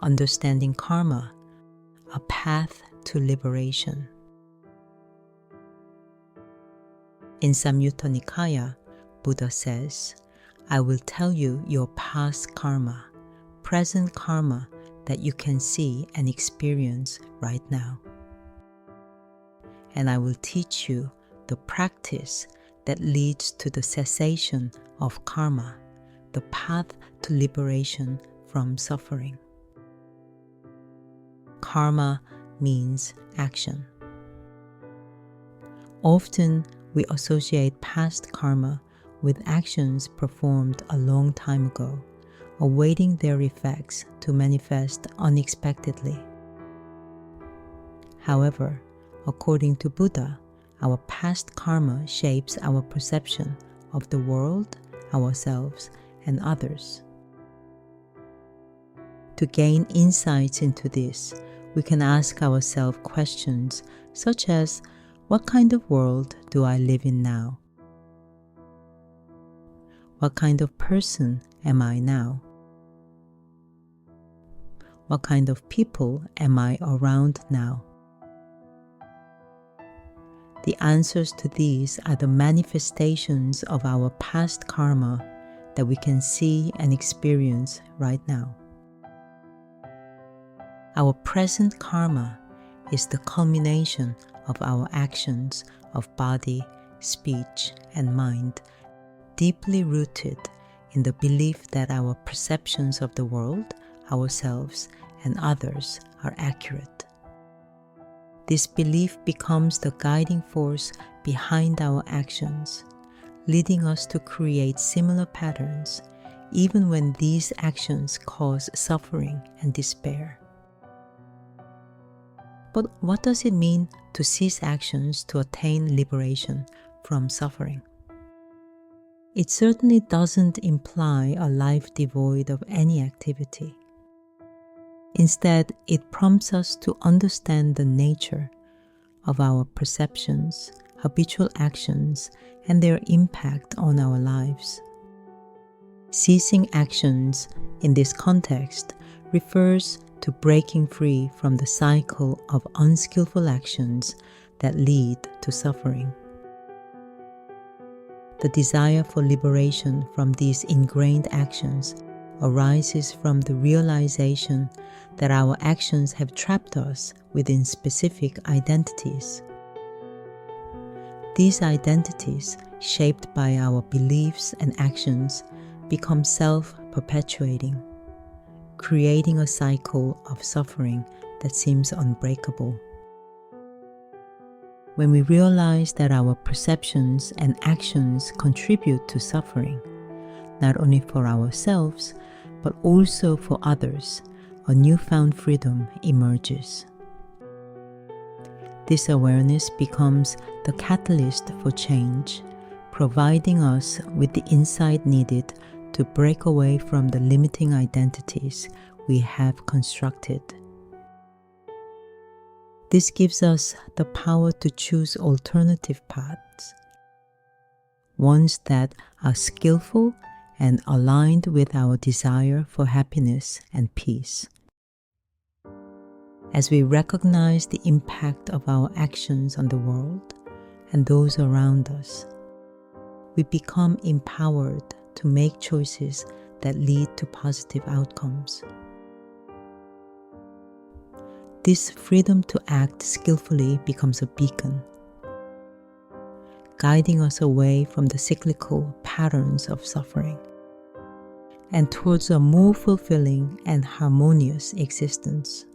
Understanding Karma, a Path to Liberation. In Samyutta Nikaya, Buddha says, I will tell you your past karma, present karma that you can see and experience right now. And I will teach you the practice that leads to the cessation of karma, the path to liberation from suffering. Karma means action. Often we associate past karma with actions performed a long time ago, awaiting their effects to manifest unexpectedly. However, according to Buddha, our past karma shapes our perception of the world, ourselves, and others. To gain insights into this, we can ask ourselves questions such as, what kind of world do I live in now? What kind of person am I now? What kind of people am I around now? The answers to these are the manifestations of our past karma that we can see and experience right now. Our present karma is the culmination of our actions of body, speech, and mind, deeply rooted in the belief that our perceptions of the world, ourselves, and others are accurate. This belief becomes the guiding force behind our actions, leading us to create similar patterns, even when these actions cause suffering and despair. But what does it mean to cease actions to attain liberation from suffering? It certainly doesn't imply a life devoid of any activity. Instead, it prompts us to understand the nature of our perceptions, habitual actions, and their impact on our lives. Ceasing actions in this context refers to breaking free from the cycle of unskillful actions that lead to suffering. The desire for liberation from these ingrained actions arises from the realization that our actions have trapped us within specific identities. These identities, shaped by our beliefs and actions, become self-perpetuating, creating a cycle of suffering that seems unbreakable. When we realize that our perceptions and actions contribute to suffering, not only for ourselves, but also for others, a newfound freedom emerges. This awareness becomes the catalyst for change, providing us with the insight needed to break away from the limiting identities we have constructed. This gives us the power to choose alternative paths, ones that are skillful and aligned with our desire for happiness and peace. As we recognize the impact of our actions on the world and those around us, we become empowered to make choices that lead to positive outcomes. This freedom to act skillfully becomes a beacon, guiding us away from the cyclical patterns of suffering and towards a more fulfilling and harmonious existence.